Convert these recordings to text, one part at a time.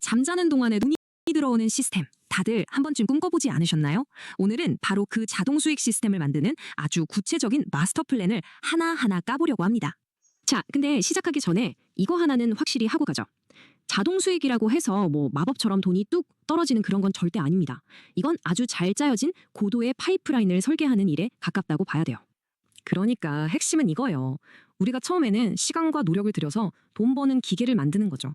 잠자는 동안에 돈이 들어오는 시스템. 다들 한 번쯤 꿈꿔보지 않으셨나요? 오늘은 바로 그 자동 수익 시스템을 만드는 아주 구체적인 마스터 플랜을 하나하나 까보려고 합니다. 자, 근데 시작하기 전에 이거 하나는 확실히 하고 가죠. 자동 수익이라고 해서 뭐 마법처럼 돈이 뚝 떨어지는 그런 건 절대 아닙니다. 이건 아주 잘 짜여진 고도의 파이프라인을 설계하는 일에 가깝다고 봐야 돼요. 그러니까 핵심은 이거예요. 우리가 처음에는 시간과 노력을 들여서 돈 버는 기계를 만드는 거죠.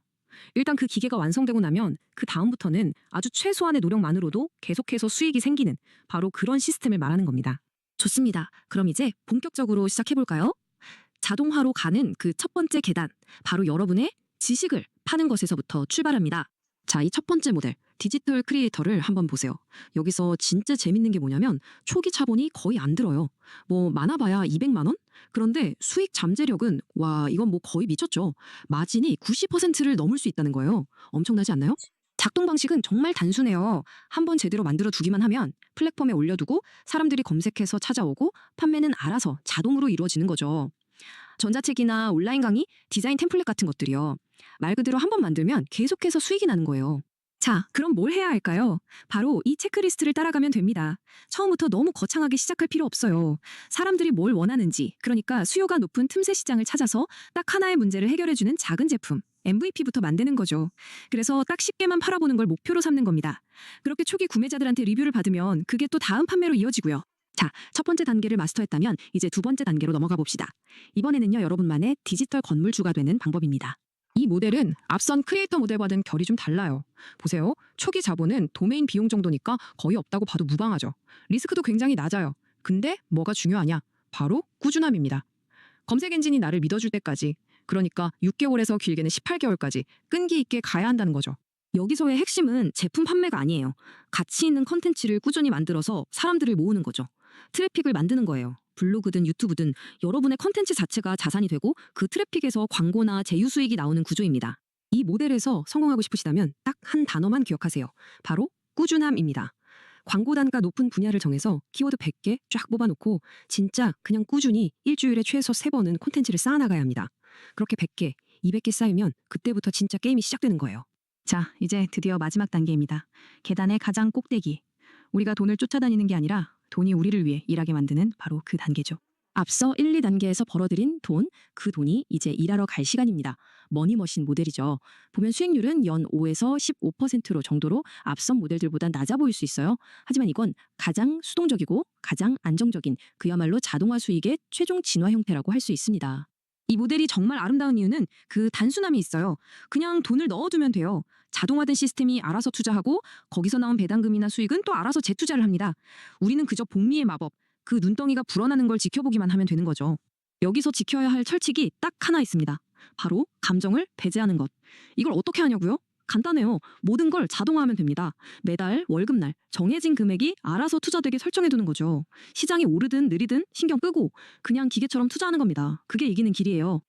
일단 그 기계가 완성되고 나면 그 다음부터는 아주 최소한의 노력만으로도 계속해서 수익이 생기는 바로 그런 시스템을 말하는 겁니다. 좋습니다. 그럼 이제 본격적으로 시작해볼까요? 자동화로 가는 그 첫 번째 계단, 바로 여러분의 지식을 파는 것에서부터 출발합니다. 자, 이 첫 번째 모델, 디지털 크리에이터를 한번 보세요. 여기서 진짜 재밌는 게 뭐냐면 초기 자본이 거의 안 들어요. 뭐 많아봐야 200만 원? 그런데 수익 잠재력은 와, 이건 뭐 거의 미쳤죠. 마진이 90%를 넘을 수 있다는 거예요. 엄청나지 않나요? 작동 방식은 정말 단순해요. 한번 제대로 만들어 두기만 하면 플랫폼에 올려두고 사람들이 검색해서 찾아오고 판매는 알아서 자동으로 이루어지는 거죠. 전자책이나 온라인 강의, 디자인 템플릿 같은 것들이요. 말 그대로 한번 만들면 계속해서 수익이 나는 거예요. 자, 그럼 뭘 해야 할까요? 바로 이 체크리스트를 따라가면 됩니다. 처음부터 너무 거창하게 시작할 필요 없어요. 사람들이 뭘 원하는지, 그러니까 수요가 높은 틈새 시장을 찾아서 딱 하나의 문제를 해결해주는 작은 제품, MVP부터 만드는 거죠. 그래서 딱 10개만 팔아보는 걸 목표로 삼는 겁니다. 그렇게 초기 구매자들한테 리뷰를 받으면 그게 또 다음 판매로 이어지고요. 자, 첫 번째 단계를 마스터했다면 이제 두 번째 단계로 넘어가 봅시다. 이번에는요, 여러분만의 디지털 건물주가 되는 방법입니다. 이 모델은 앞선 크리에이터 모델과는 결이 좀 달라요. 보세요. 초기 자본은 도메인 비용 정도니까 거의 없다고 봐도 무방하죠. 리스크도 굉장히 낮아요. 근데 뭐가 중요하냐? 바로 꾸준함입니다. 검색 엔진이 나를 믿어줄 때까지, 그러니까 6개월에서 길게는 18개월까지 끈기 있게 가야 한다는 거죠. 여기서의 핵심은 제품 판매가 아니에요. 가치 있는 컨텐츠를 꾸준히 만들어서 사람들을 모으는 거죠. 트래픽을 만드는 거예요. 블로그든 유튜브든 여러분의 컨텐츠 자체가 자산이 되고 그 트래픽에서 광고나 제휴 수익이 나오는 구조입니다. 이 모델에서 성공하고 싶으시다면 딱 한 단어만 기억하세요. 바로 꾸준함입니다. 광고 단가 높은 분야를 정해서 키워드 100개 쫙 뽑아놓고 진짜 그냥 꾸준히 일주일에 최소 3번은 콘텐츠를 쌓아나가야 합니다. 그렇게 100개, 200개 쌓이면 그때부터 진짜 게임이 시작되는 거예요. 자, 이제 드디어 마지막 단계입니다. 계단의 가장 꼭대기. 우리가 돈을 쫓아다니는 게 아니라 돈이 우리를 위해 일하게 만드는 바로 그 단계죠. 앞서 1, 2단계에서 벌어들인 돈, 그 돈이 이제 일하러 갈 시간입니다. 머니머신 모델이죠. 보면 수익률은 연 5에서 15% 정도로 앞선 모델들보다 낮아 보일 수 있어요. 하지만 이건 가장 수동적이고 가장 안정적인 그야말로 자동화 수익의 최종 진화 형태라고 할 수 있습니다. 이 모델이 정말 아름다운 이유는 그 단순함이 있어요. 그냥 돈을 넣어두면 돼요. 자동화된 시스템이 알아서 투자하고 거기서 나온 배당금이나 수익은 또 알아서 재투자를 합니다. 우리는 그저 복리의 마법, 그 눈덩이가 불어나는 걸 지켜보기만 하면 되는 거죠. 여기서 지켜야 할 철칙이 딱 하나 있습니다. 바로 감정을 배제하는 것. 이걸 어떻게 하냐고요? 간단해요. 모든 걸 자동화하면 됩니다. 매달, 월급날, 정해진 금액이 알아서 투자되게 설정해두는 거죠. 시장이 오르든 느리든 신경 끄고 그냥 기계처럼 투자하는 겁니다. 그게 이기는 길이에요.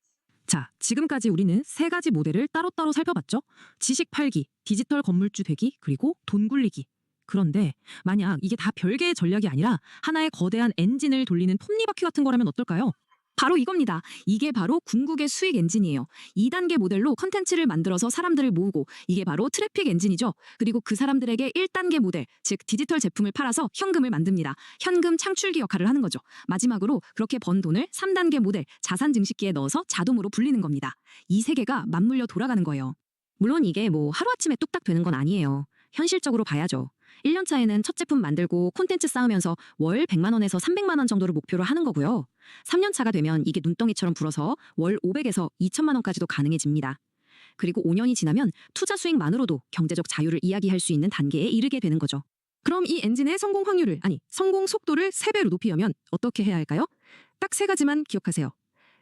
자, 지금까지 우리는 3가지 모델을 따로따로 살펴봤죠? 지식 팔기, 디지털 건물주 되기, 그리고 돈 굴리기. 그런데 만약 이게 다 별개의 전략이 아니라 하나의 거대한 엔진을 돌리는 톱니바퀴 같은 거라면 어떨까요? 바로 이겁니다. 이게 바로 궁극의 수익 엔진이에요. 2단계 모델로 컨텐츠를 만들어서 사람들을 모으고 이게 바로 트래픽 엔진이죠. 그리고 그 사람들에게 1단계 모델, 즉 디지털 제품을 팔아서 현금을 만듭니다. 현금 창출기 역할을 하는 거죠. 마지막으로 그렇게 번 돈을 3단계 모델, 자산 증식기에 넣어서 자동으로 불리는 겁니다. 이 세 개가 맞물려 돌아가는 거예요. 물론 이게 뭐 하루아침에 뚝딱 되는 건 아니에요. 현실적으로 봐야죠. 1년 차에는 첫 제품 만들고 콘텐츠 쌓으면서 월 100만 원에서 300만 원 정도를 목표로 하는 거고요. 3년 차가 되면 이게 눈덩이처럼 불어서 월 500에서 2천만 원까지도 가능해집니다. 그리고 5년이 지나면 투자 수익만으로도 경제적 자유를 이야기할 수 있는 단계에 이르게 되는 거죠. 그럼 이 엔진의 성공 확률을, 아니 성공 속도를 3배로 높이려면 어떻게 해야 할까요? 딱 3가지만 기억하세요.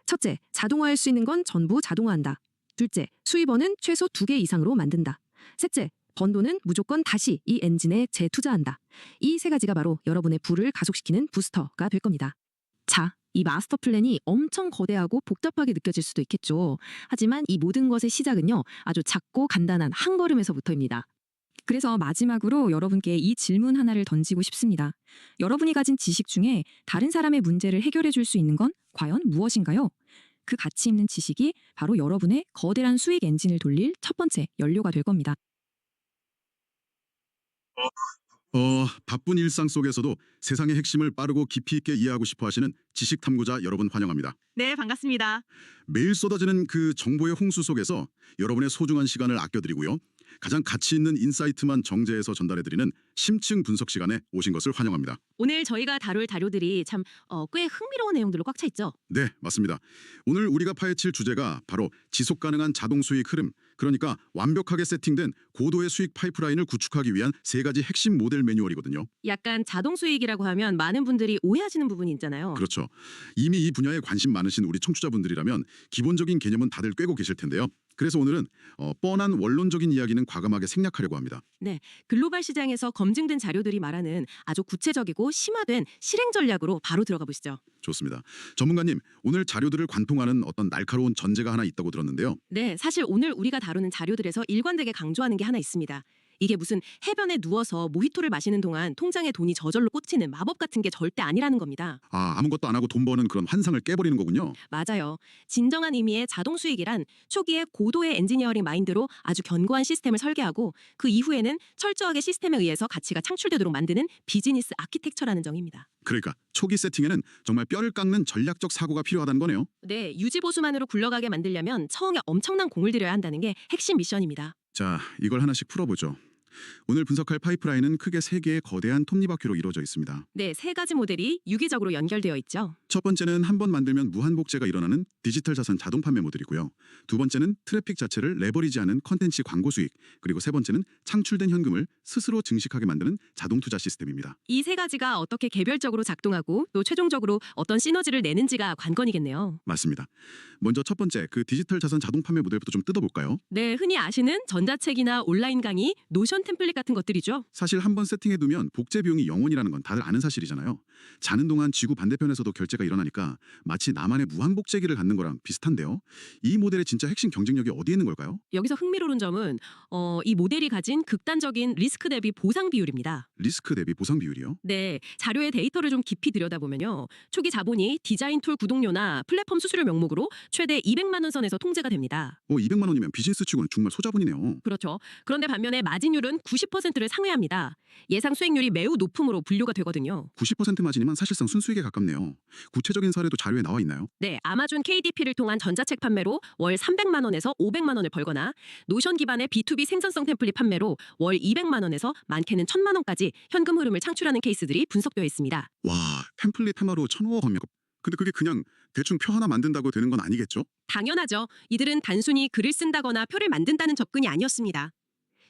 첫째, 자동화할 수 있는 건 전부 자동화한다. 둘째, 수입원은 최소 2개 이상으로 만든다. 셋째, 번 돈은 무조건 다시 이 엔진에 재투자한다. 이 3가지가 바로 여러분의 부를 가속시키는 부스터가 될 겁니다. 자, 이 마스터 플랜이 엄청 거대하고 복잡하게 느껴질 수도 있겠죠. 하지만 이 모든 것의 시작은요, 아주 작고 간단한 한 걸음에서부터입니다. 그래서 마지막으로 여러분께 이 질문 하나를 던지고 싶습니다. 여러분이 가진 지식 중에 다른 사람의 문제를 해결해 줄 수 있는 건 과연 무엇인가요? 그 가치 있는 지식이 바로 여러분의 거대한 수익 엔진을 돌릴 첫 번째 연료가 될 겁니다. 바쁜 일상 속에서도 세상의 핵심을 빠르고 깊이 있게 이해하고 싶어 하시는 지식 탐구자 여러분 환영합니다. 네, 반갑습니다. 매일 쏟아지는 그 정보의 홍수 속에서 여러분의 소중한 시간을 아껴드리고요. 가장 가치 있는 인사이트만 정제해서 전달해드리는 심층 분석 시간에 오신 것을 환영합니다. 오늘 저희가 다룰 자료들이 참 꽤 흥미로운 내용들로 꽉 차 있죠. 네, 맞습니다. 오늘 우리가 파헤칠 주제가 바로 지속 가능한 자동 수익 흐름, 그러니까 완벽하게 세팅된 고도의 수익 파이프라인을 구축하기 위한 세 가지 핵심 모델 매뉴얼이거든요. 약간 자동 수익이라고 하면 많은 분들이 오해하시는 부분이 있잖아요. 그렇죠. 이미 이 분야에 관심 많으신 우리 청취자분들이라면 기본적인 개념은 다들 꿰고 계실 텐데요. 그래서 오늘은 뻔한 원론적인 이야기는 과감하게 생략하려고 합니다. 네, 글로벌 시장에서 검증된 자료들이 말하는 아주 구체적이고 심화된 실행 전략으로 바로 들어가 보시죠. 좋습니다. 전문가님, 오늘 자료들을 관통하는 어떤 날카로운 전제가 하나 있다고 들었는데요. 네, 사실 오늘 우리가 다루는 자료들에서 일관되게 강조하는 게 하나 있습니다. 이게 무슨 해변에 누워서 모히토를 마시는 동안 통장에 돈이 저절로 꽂히는 마법 같은 게 절대 아니라는 겁니다. 아무것도 안 하고 돈 버는 그런 환상을 깨버리는 거군요. 맞아요. 진정한 의미의 자동 수익이란 초기에 고도의 엔지니어링 마인드로 아주 견고한 시스템을 설계하고 그 이후에는 철저하게 시스템에 의해서 가치가 창출되도록 만드는 비즈니스 아키텍처라는 점입니다. 그러니까 초기 세팅에는 정말 뼈를 깎는 전략적 사고가 필요하다는 거네요. 네, 유지보수만으로 굴러가게 만들려면 처음에 엄청난 공을 들여야 한다는 게 핵심 미션입니다. 자, 이걸 하나씩 풀어보죠. 오늘 분석할 파이프라인은 크게 세 개의 거대한 톱니바퀴로 이루어져 있습니다. 네, 세 가지 모델이 유기적으로 연결되어 있죠. 첫 번째는 한 번 만들면 무한복제가 일어나는 디지털 자산 자동 판매 모델이고요. 두 번째는 트래픽 자체를 레버리지하는 컨텐츠 광고 수익, 그리고 세 번째는 창출된 현금을 스스로 증식하게 만드는 자동 투자 시스템입니다. 이 세 가지가 어떻게 개별적으로 작동하고 또 최종적으로 어떤 시너지를 내는지가 관건이겠네요. 맞습니다. 먼저 첫 번째 그 디지털 자산 자동 판매 모델부터 좀 뜯어볼까요? 네, 흔히 아시는 전자책이나 온라인 강의, 노션 템플릿 같은 것들이죠. 사실 한 번 세팅해두면 복제 비용이 영원이라는 건 다들 아는 사실이잖아요. 자는 동안 지구 반대편에서도 결제가 일어나니까 마치 나만의 무한복제기를 갖는 거랑 비슷한데요. 이 모델의 진짜 핵심 경쟁력이 어디에 있는 걸까요? 여기서 흥미로운 점은 이 모델이 가진 극단적인 리스크 대비 보상 비율입니다. 리스크 대비 보상 비율이요? 네, 자료의 데이터를 좀 깊이 들여다보면요. 초기 자본이 디자인 툴 구독료나 플랫폼 수수료 명목으로 최대 200만 원 선에서 통제가 됩니다. 200만 원이면 비즈니스 치고는 정말 소자본이네요. 그렇죠. 그런데 반면에 마진율은 90%를 상회합니다. 예상 수익률이 매우 높음으로 분류가 되거든요. 90% 마진이면 사실상 순수익에 가깝네요. 구체적인 사례도 자료에 나와 있나요? 네, 아마존 KDP를 통한 전자책 판매로 월 300만 원에서 500만 원을 벌거나 노션 기반의 B2B 생산성 템플릿 판매로 월 200만 원에서 많게는 1000만 원까지 현금 흐름을 창출하는 케이스들이 분석되어 있습니다. 와, 템플릿 하나로 1,500억 원이면 근데 그게 그냥 대충 표 하나 만든다고 되는 건 아니겠죠? 당연하죠. 이들은 단순히 글을 쓴다거나 표를 만든다는 접근이 아니었습니다.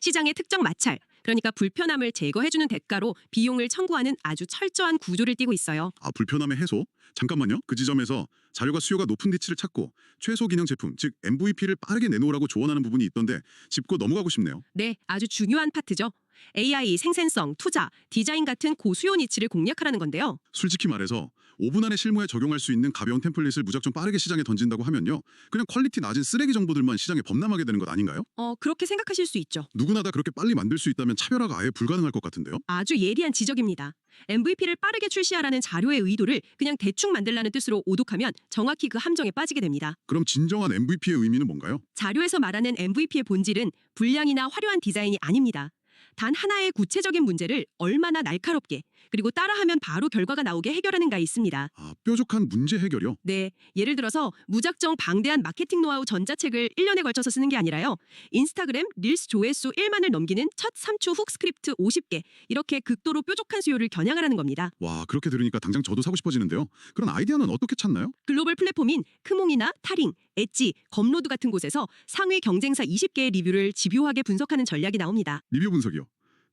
시장의 특정 마찰, 그러니까 불편함을 제거해주는 대가로 비용을 청구하는 아주 철저한 구조를 띠고 있어요. 불편함의 해소? 잠깐만요. 그 지점에서 자료가 수요가 높은 니치를 찾고 최소 기능 제품, 즉 MVP를 빠르게 내놓으라고 조언하는 부분이 있던데 짚고 넘어가고 싶네요. 네, 아주 중요한 파트죠. AI, 생산성, 투자, 디자인 같은 고수요 니치를 공략하라는 건데요. 솔직히 말해서 5분 안에 실무에 적용할 수 있는 가벼운 템플릿을 무작정 빠르게 시장에 던진다고 하면요. 그냥 퀄리티 낮은 쓰레기 정보들만 시장에 범람하게 되는 것 아닌가요? 그렇게 생각하실 수 있죠. 누구나 다 그렇게 빨리 만들 수 있다면 차별화가 아예 불가능할 것 같은데요. 아주 예리한 지적입니다. MVP를 빠르게 출시하라는 자료의 의도를 그냥 대충 만들라는 뜻으로 오독하면 정확히 그 함정에 빠지게 됩니다. 그럼 진정한 MVP의 의미는 뭔가요? 자료에서 말하는 MVP의 본질은 불량이나 화려한 디자인이 아닙니다. 단 하나의 구체적인 문제를 얼마나 날카롭게 그리고 따라하면 바로 결과가 나오게 해결하는가에 있습니다. 뾰족한 문제 해결이요? 네, 예를 들어서 무작정 방대한 마케팅 노하우 전자책을 1년에 걸쳐서 쓰는 게 아니라요. 인스타그램 릴스 조회수 1만을 넘기는 첫 3초 훅 스크립트 50개 이렇게 극도로 뾰족한 수요를 겨냥하라는 겁니다. 와, 그렇게 들으니까 당장 저도 사고 싶어지는데요. 그런 아이디어는 어떻게 찾나요? 글로벌 플랫폼인 크몽이나 타링, 엣지, 검로드 같은 곳에서 상위 경쟁사 20개의 리뷰를 집요하게 분석하는 전략이 나옵니다. 리뷰 분석이요?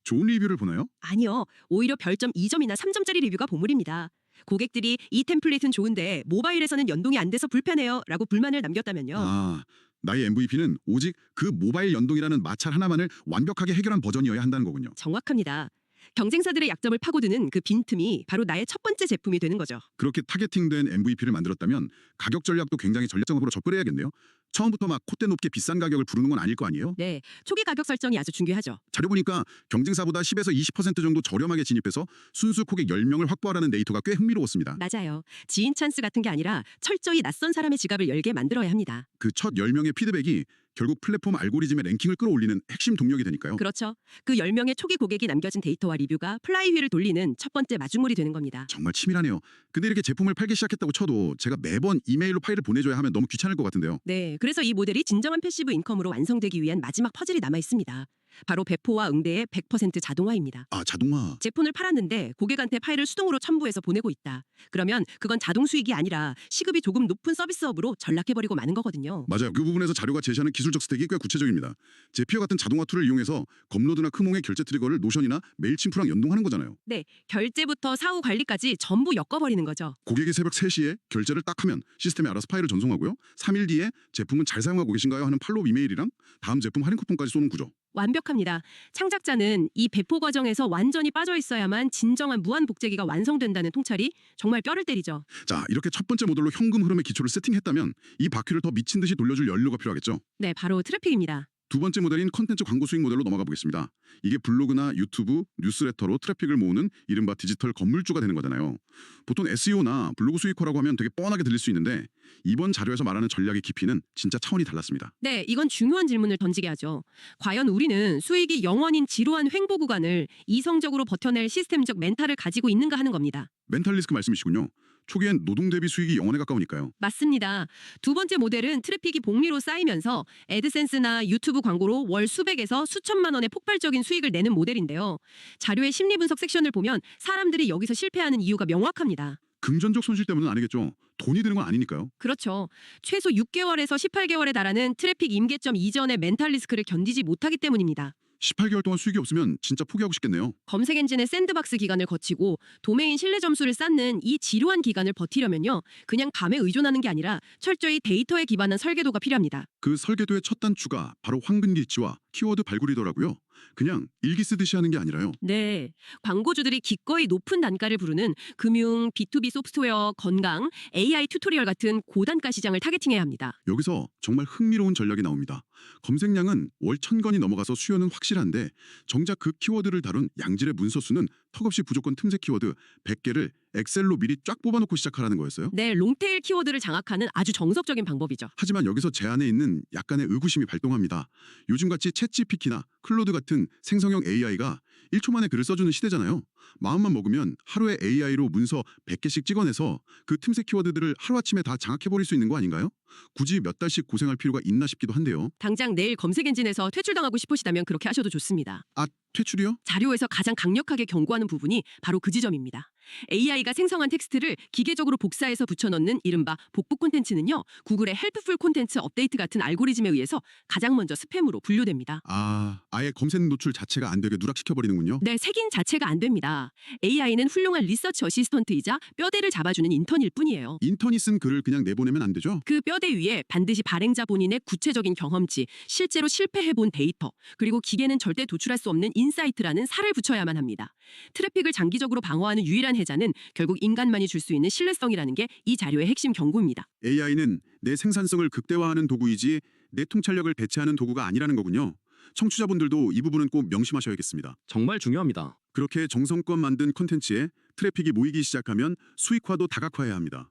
좋은 리뷰를 보나요? 아니요. 오히려 별점 2점이나 3점짜리 리뷰가 보물입니다. 고객들이 이 템플릿은 좋은데 모바일에서는 연동이 안 돼서 불편해요 라고 불만을 남겼다면요. 나의 MVP는 오직 그 모바일 연동이라는 마찰 하나만을 완벽하게 해결한 버전이어야 한다는 거군요. 정확합니다. 경쟁사들의 약점을 파고드는 그 빈틈이 바로 나의 첫 번째 제품이 되는 거죠. 그렇게 타겟팅된 MVP를 만들었다면 가격 전략도 굉장히 전략적으로 접근해야겠네요. 처음부터 막 콧대 높게 비싼 가격을 부르는 건 아닐 거 아니에요? 네, 초기 가격 설정이 아주 중요하죠. 자료 보니까 경쟁사보다 10에서 20% 정도 저렴하게 진입해서 순수 고객 10명을 확보하라는 데이터가 꽤 흥미로웠습니다. 맞아요. 지인 찬스 같은 게 아니라 철저히 낯선 사람의 지갑을 열게 만들어야 합니다. 그 첫 10명의 피드백이 결국 플랫폼 알고리즘의 랭킹을 끌어올리는 핵심 동력이 되니까요. 그렇죠. 그 10명의 초기 고객이 남겨진 데이터와 리뷰가 플라이휠을 돌리는 첫 번째 마중물이 되는 겁니다. 정말 치밀하네요. 근데 이렇게 제품을 팔기 시작했다고 쳐도 제가 매번 이메일로 파일을 보내줘야 하면 너무 귀찮을 것 같은데요. 네, 그래서 이 모델이 진정한 패시브 인컴으로 완성되기 위한 마지막 퍼즐이 남아 있습니다. 바로 배포와 응대의 100% 자동화입니다. 아, 자동화. 제품을 팔았는데 고객한테 파일을 수동으로 첨부해서 보내고 있다. 그러면 그건 자동 수익이 아니라 시급이 조금 높은 서비스업으로 전락해버리고 마는 거거든요. 맞아요. 그 부분에서 자료가 제시하는 기술적 스택이 꽤 구체적입니다. 제피어 같은 자동화 툴을 이용해서 검로드나 크몽의 결제 트리거를 노션이나 메일침프랑 연동하는 거잖아요. 네, 결제부터 사후 관리까지 전부 엮어버리는 거죠. 고객이 새벽 3시에 결제를 딱 하면 시스템이 알아서 파일을 전송하고요. 3일 뒤에 제품은 잘 사용하고 계신가요? 하는 팔로우 이메일이랑 다음 제품 할인 쿠폰까지 쏘는 구조. 완벽합니다. 창작자는 이 배포 과정에서 완전히 빠져 있어야만 진정한 무한 복제기가 완성된다는 통찰이 정말 뼈를 때리죠. 자, 이렇게 첫 번째 모델로 현금 흐름의 기초를 세팅했다면 이 바퀴를 더 미친 듯이 돌려줄 연료가 필요하겠죠. 네, 바로 트래픽입니다. 두 번째 모델인 컨텐츠 광고 수익 모델로 넘어가 보겠습니다. 이게 블로그나 유튜브, 뉴스레터로 트래픽을 모으는 이른바 디지털 건물주가 되는 거잖아요. 보통 SEO나 블로그 수익화라고 하면 되게 뻔하게 들릴 수 있는데 이번 자료에서 말하는 전략의 깊이는 진짜 차원이 달랐습니다. 네, 이건 중요한 질문을 던지게 하죠. 과연 우리는 수익이 0원인 지루한 횡보 구간을 이성적으로 버텨낼 시스템적 멘탈을 가지고 있는가 하는 겁니다. 멘탈 리스크 말씀이시군요. 초기엔 노동 대비 수익이 0원에 가까우니까요. 맞습니다. 두 번째 모델은 트래픽이 복리로 쌓이면서 애드센스나 유튜브 광고로 월 수백에서 수천만 원의 폭발적인 수익을 내는 모델인데요. 자료의 심리 분석 섹션을 보면 사람들이 여기서 실패하는 이유가 명확합니다. 금전적 손실 때문은 아니겠죠. 돈이 드는 건 아니니까요. 그렇죠. 최소 6개월에서 18개월에 달하는 트래픽 임계점 이전의 멘탈 리스크를 견디지 못하기 때문입니다. 18개월 동안 수익이 없으면 진짜 포기하고 싶겠네요. 검색 엔진의 샌드박스 기간을 거치고 도메인 신뢰 점수를 쌓는 이 지루한 기간을 버티려면요. 그냥 감에 의존하는 게 아니라 철저히 데이터에 기반한 설계도가 필요합니다. 그 설계도의 첫 단추가 바로 황금 길치와 키워드 발굴이더라고요. 그냥 일기 쓰듯이 하는 게 아니라요. 네. 광고주들이 기꺼이 높은 단가를 부르는 금융, B2B 소프트웨어, 건강, AI 튜토리얼 같은 고단가 시장을 타겟팅해야 합니다. 여기서 정말 흥미로운 전략이 나옵니다. 검색량은 월 1000건이 넘어가서 수요는 확실한데 정작 그 키워드를 다룬 양질의 문서 수는 턱없이 부족한 틈새 키워드 100개를 엑셀로 미리 쫙 뽑아놓고 시작하라는 거였어요. 네, 롱테일 키워드를 장악하는 아주 정석적인 방법이죠. 하지만 여기서 제 안에 있는 약간의 의구심이 발동합니다. 요즘같이 챗GPT나 클로드 같은 생성형 AI가 1초 만에 글을 써주는 시대잖아요. 마음만 먹으면 하루에 AI로 문서 100개씩 찍어내서 그 틈새 키워드들을 하루아침에 다 장악해버릴 수 있는 거 아닌가요? 굳이 몇 달씩 고생할 필요가 있나 싶기도 한데요. 당장 내일 검색 엔진에서 퇴출당하고 싶으시다면 그렇게 하셔도 좋습니다. 아, 퇴출이요? 자료에서 가장 강력하게 경고하는 부분이 바로 그 지점입니다. AI가 생성한 텍스트를 기계적으로 복사해서 붙여넣는 이른바 복붙 콘텐츠는요. 구글의 헬프풀 콘텐츠 업데이트 같은 알고리즘에 의해서 가장 먼저 스팸으로 분류됩니다. 아, 아예 검색 노출 자체가 안 되게 누락시켜버리는군요. 네, 색인 자체가 안 됩니다. AI는 훌륭한 리서치 어시스턴트이자 뼈대를 잡아주는 인턴일 뿐이에요. 인턴이 쓴 글을 그냥 내보내면 안 되죠? 그 뼈대 위에 반드시 발행자 본인의 구체적인 경험치, 실제로 실패해본 데이터, 그리고 기계는 절대 도출할 수 없는 인사이트라는 살을 붙여야만 합니다. 트래픽을 장기적으로 방어하는 유일한 해자는 결국 인간만이 줄 수 있는 신뢰성이라는 게 이 자료의 핵심 경고입니다. AI는 내 생산성을 극대화하는 도구이지 내 통찰력을 배치하는 도구가 아니라는 거군요. 청취자분들도 이 부분은 꼭 명심하셔야겠습니다. 정말 중요합니다. 그렇게 정성껏 만든 콘텐츠에 트래픽이 모이기 시작하면 수익화도 다각화해야 합니다.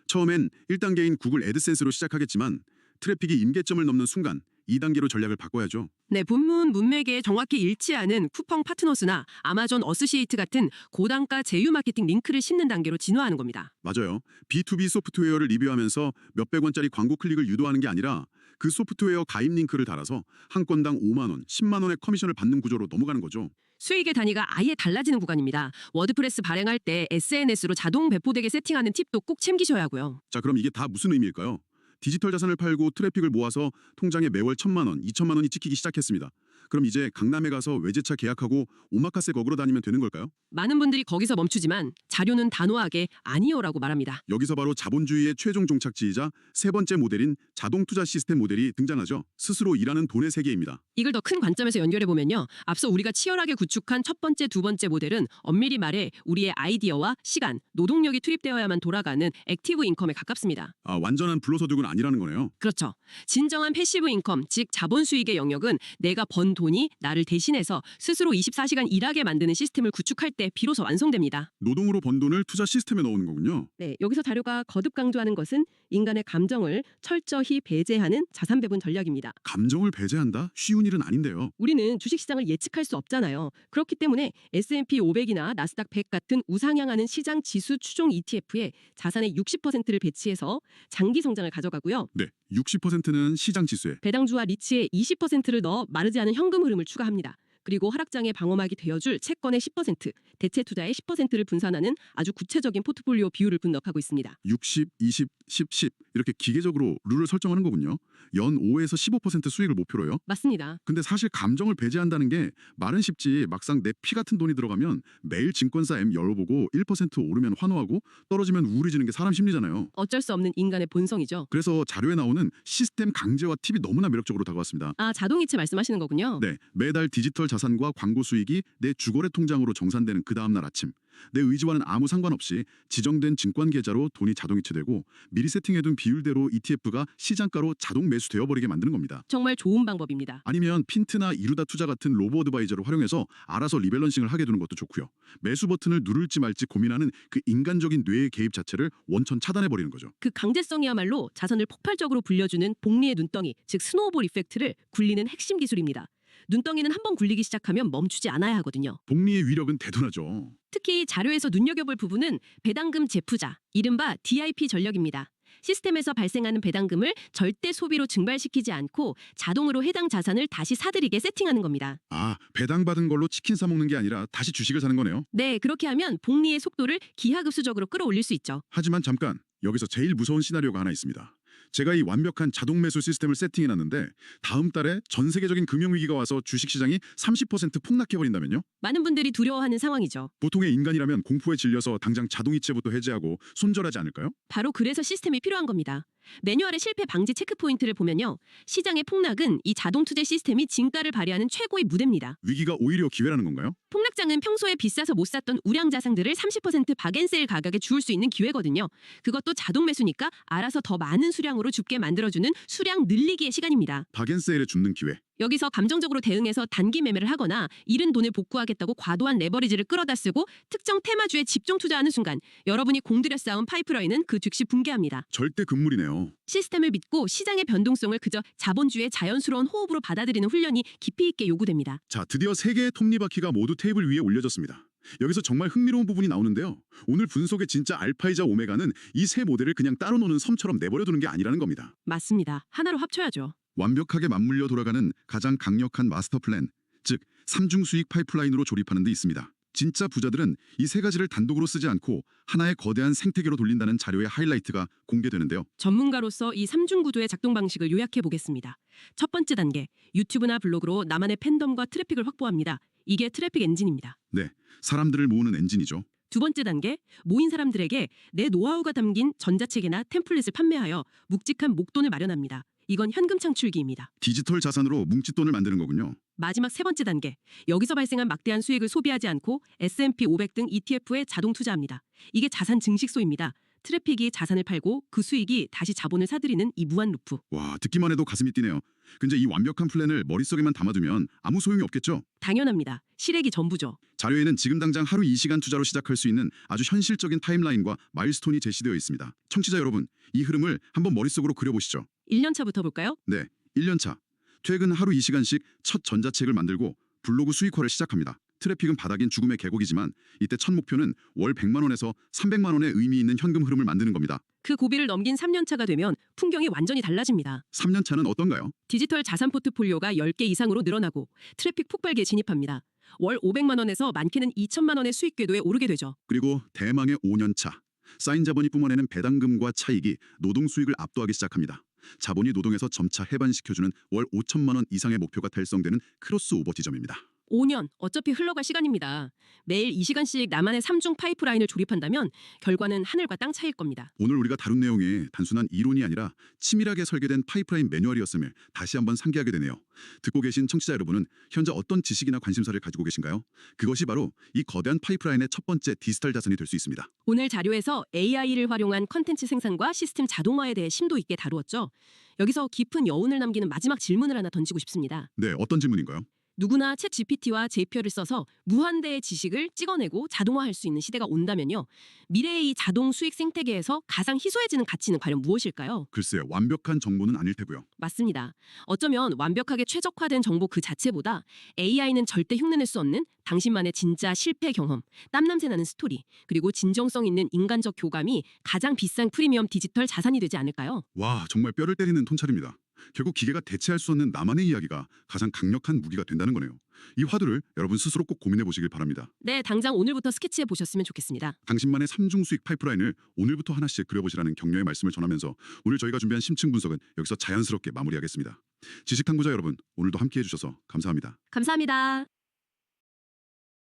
처음엔 1단계인 구글 애드센스로 시작하겠지만 트래픽이 임계점을 넘는 순간 2단계로 전략을 바꿔야죠. 네, 본문 문맥에 정확히 일치하는 쿠팡 파트너스나 아마존 어소시에이트 같은 고단가 제휴 마케팅 링크를 싣는 단계로 진화하는 겁니다. 맞아요. B2B 소프트웨어를 리뷰하면서 몇백 원짜리 광고 클릭을 유도하는 게 아니라 그 소프트웨어 가입 링크를 달아서 한 건당 5만 원, 10만 원의 커미션을 받는 구조로 넘어가는 거죠. 수익의 단위가 아예 달라지는 구간입니다. 워드프레스 발행할 때 SNS로 자동 배포되게 세팅하는 팁도 꼭 챙기셔야 하고요. 자, 그럼 이게 다 무슨 의미일까요? 디지털 자산을 팔고 트래픽을 모아서 통장에 매월 1000만 원, 2000만 원이 찍히기 시작했습니다. 그럼 이제 강남에 가서 외제차 계약하고 오마카세 먹으러 다니면 되는 걸까요? 많은 분들이 거기서 멈추지만 자료는 단호하게 아니요라고 말합니다. 여기서 바로 자본주의의 최종 종착지이자 세 번째 모델인 자동투자 시스템 모델이 등장하죠. 스스로 일하는 돈의 세계입니다. 이걸 더 큰 관점에서 연결해 보면요. 앞서 우리가 치열하게 구축한 첫 번째, 두 번째 모델은 엄밀히 말해 우리의 아이디어와 시간, 노동력이 투입되어야만 돌아가는 액티브 인컴에 가깝습니다. 아, 완전한 불로소득은 아니라는 거네요. 그렇죠. 진정한 패시브 인컴, 즉 자본 수익의 영역은 내가 번 번 돈이 나를 대신해서 스스로 24시간 일하게 만드는 시스템을 구축할 때 비로소 완성됩니다. 노동으로 번 돈을 투자 시스템에 넣는 거군요. 네, 여기서 자료가 거듭 강조하는 것은 인간의 감정을 철저히 배제하는 자산 배분 전략입니다. 감정을 배제한다? 쉬운 일은 아닌데요. 우리는 주식시장을 예측할 수 없잖아요. 그렇기 때문에 S&P 500이나 나스닥 100 같은 우상향하는 시장 지수 추종 ETF에 자산의 60%를 배치해서 장기 성장을 가져가고요. 네, 60%는 시장 지수에, 배당주와 리츠에 20%를 넣어 마르지 않은 현금 흐름을 추가합니다. 그리고 하락장에 방어막이 되어줄 채권의 10%, 대체 투자의 10%를 분산하는 아주 구체적인 포트폴리오 비율을 분석하고 있습니다. 60, 20, 10, 10 이렇게 기계적으로 룰을 설정하는 거군요. 연 5에서 15% 수익을 목표로요. 맞습니다. 근데 사실 감정을 배제한다는 게 말은 쉽지 막상 내 피 같은 돈이 들어가면 매일 증권사 M 열어보고 1% 오르면 환호하고 떨어지면 우울해지는 게 사람 심리잖아요. 어쩔 수 없는 인간의 본성이죠. 그래서 자료에 나오는 시스템 강제와 팁이 너무나 매력적으로 다가왔습니다. 아, 자동이체 말씀하시는 거군요. 네, 매달 디지털 자산과 광고 수익이 내 주거래 통장으로 정산되는 그 다음 날 아침 내 의지와는 아무 상관없이 지정된 증권 계좌로 돈이 자동이체되고 미리 세팅해둔 비율대로 ETF가 시장가로 자동 매수되어 버리게 만드는 겁니다. 정말 좋은 방법입니다. 아니면 핀트나 이루다 투자 같은 로보 어드바이저를 활용해서 알아서 리밸런싱을 하게 두는 것도 좋고요. 매수 버튼을 누를지 말지 고민하는 그 인간적인 뇌의 개입 자체를 원천 차단해 버리는 거죠. 그 강제성이야말로 자산을 폭발적으로 불려주는 복리의 눈덩이, 즉 스노우볼 이펙트를 굴리는 핵심 기술입니다. 눈덩이는 한번 굴리기 시작하면 멈추지 않아야 하거든요. 복리의 위력은 대단하죠. 특히 자료에서 눈여겨볼 부분은 배당금 재푸자, 이른바 DIP 전략입니다. 시스템에서 발생하는 배당금을 절대 소비로 증발시키지 않고 자동으로 해당 자산을 다시 사들이게 세팅하는 겁니다. 아, 배당받은 걸로 치킨 사 먹는 게 아니라 다시 주식을 사는 거네요. 네, 그렇게 하면 복리의 속도를 기하급수적으로 끌어올릴 수 있죠. 하지만 잠깐, 여기서 제일 무서운 시나리오가 하나 있습니다. 제가 이 완벽한 자동 매수 시스템을 세팅해놨는데 다음 달에 전 세계적인 금융위기가 와서 주식시장이 30% 폭락해버린다면요? 많은 분들이 두려워하는 상황이죠. 보통의 인간이라면 공포에 질려서 당장 자동이체부터 해제하고 손절하지 않을까요? 바로 그래서 시스템이 필요한 겁니다. 매뉴얼의 실패 방지 체크포인트를 보면요. 시장의 폭락은 이 자동 투자 시스템이 진가를 발휘하는 최고의 무대입니다. 위기가 오히려 기회라는 건가요? 폭락장은 평소에 비싸서 못 샀던 우량 자산들을 30% 박앤세일 가격에 주울 수 있는 기회거든요. 그것도 자동 매수니까 알아서 더 많은 수량으로 줍게 만들어주는 수량 늘리기의 시간입니다. 박앤세일에 줍는 기회. 여기서 감정적으로 대응해서 단기 매매를 하거나 잃은 돈을 복구하겠다고 과도한 레버리지를 끌어다 쓰고 특정 테마주에 집중 투자하는 순간 여러분이 공들여 쌓은 파이프라인은 그 즉시 붕괴합니다. 절대 금물이네요. 시스템을 믿고 시장의 변동성을 그저 자본주의의 자연스러운 호흡으로 받아들이는 훈련이 깊이 있게 요구됩니다. 자, 드디어 세 개의 톱니바퀴가 모두 테이블 위에 올려졌습니다. 여기서 정말 흥미로운 부분이 나오는데요. 오늘 분석의 진짜 알파이자 오메가는 이 세 모델을 그냥 따로 노는 섬처럼 내버려두는 게 아니라는 겁니다. 맞습니다. 하나로 합쳐야죠. 완벽하게 맞물려 돌아가는 가장 강력한 마스터 플랜, 즉 3중 수익 파이프라인으로 조립하는 데 있습니다. 진짜 부자들은 이 세 가지를 단독으로 쓰지 않고 하나의 거대한 생태계로 돌린다는 자료의 하이라이트가 공개되는데요. 전문가로서 이 3중 구도의 작동 방식을 요약해 보겠습니다. 첫 번째 단계, 유튜브나 블로그로 나만의 팬덤과 트래픽을 확보합니다. 이게 트래픽 엔진입니다. 네, 사람들을 모으는 엔진이죠. 두 번째 단계, 모인 사람들에게 내 노하우가 담긴 전자책이나 템플릿을 판매하여 묵직한 목돈을 마련합니다. 이건 현금 창출기입니다. 디지털 자산으로 뭉칫돈을 만드는 거군요. 마지막 세 번째 단계, 여기서 발생한 막대한 수익을 소비하지 않고 S&P 500 등 ETF에 자동 투자합니다. 이게 자산 증식소입니다. 트래픽이 자산을 팔고 그 수익이 다시 자본을 사들이는 이 무한 루프. 와, 듣기만 해도 가슴이 뛰네요. 근데 이 완벽한 플랜을 머릿속에만 담아두면 아무 소용이 없겠죠? 당연합니다. 실행이 전부죠. 자료에는 지금 당장 하루 2시간 투자로 시작할 수 있는 아주 현실적인 타임라인과 마일스톤이 제시되어 있습니다. 청취자 여러분, 이 흐름을 한번 머릿속으로 그려보시죠. 1년차부터 볼까요? 네, 1년차. 퇴근 하루 2시간씩 첫 전자책을 만들고 블로그 수익화를 시작합니다. 트래픽은 바닥인 죽음의 계곡이지만 이때 첫 목표는 월 100만 원에서 300만 원의 의미 있는 현금 흐름을 만드는 겁니다. 그 고비를 넘긴 3년차가 되면 풍경이 완전히 달라집니다. 3년차는 어떤가요? 디지털 자산 포트폴리오가 10개 이상으로 늘어나고 트래픽 폭발기에 진입합니다. 월 500만 원에서 많게는 2천만 원의 수익 궤도에 오르게 되죠. 그리고 대망의 5년차. 쌓인 자본이 뿜어내는 배당금과 차익이 노동 수익을 압도하기 시작합니다. 자본이 노동에서 점차 해반시켜주는 월 5천만 원 이상의 목표가 달성되는 크로스오버 지점입니다. 5년, 어차피 흘러갈 시간입니다. 매일 2시간씩 나만의 3중 파이프라인을 조립한다면 결과는 하늘과 땅 차이일 겁니다. 오늘 우리가 다룬 내용이 단순한 이론이 아니라 치밀하게 설계된 파이프라인 매뉴얼이었음을 다시 한번 상기하게 되네요. 듣고 계신 청취자 여러분은 현재 어떤 지식이나 관심사를 가지고 계신가요? 그것이 바로 이 거대한 파이프라인의 첫 번째 디지털 자산이 될 수 있습니다. 오늘 자료에서 AI를 활용한 컨텐츠 생산과 시스템 자동화에 대해 심도 있게 다루었죠. 여기서 깊은 여운을 남기는 마지막 질문을 하나 던지고 싶습니다. 네, 어떤 질문인가요? 누구나 챗 GPT와 JPL을 써서 무한대의 지식을 찍어내고 자동화할 수 있는 시대가 온다면요. 미래의 이 자동 수익 생태계에서 가장 희소해지는 가치는 과연 무엇일까요? 글쎄요, 완벽한 정보는 아닐 테고요. 맞습니다. 어쩌면 완벽하게 최적화된 정보 그 자체보다 AI는 절대 흉내낼 수 없는 당신만의 진짜 실패 경험, 땀냄새 나는 스토리, 그리고 진정성 있는 인간적 교감이 가장 비싼 프리미엄 디지털 자산이 되지 않을까요? 와, 정말 뼈를 때리는 통찰입니다. 결국 기계가 대체할 수 없는 나만의 이야기가 가장 강력한 무기가 된다는 거네요. 이 화두를 여러분 스스로 꼭 고민해 보시길 바랍니다. 네, 당장 오늘부터 스케치해 보셨으면 좋겠습니다. 당신만의 삼중 수익 파이프라인을 오늘부터 하나씩 그려보시라는 격려의 말씀을 전하면서 오늘 저희가 준비한 심층 분석은 여기서 자연스럽게 마무리하겠습니다. 지식 탐구자 여러분, 오늘도 함께해 주셔서 감사합니다. 감사합니다.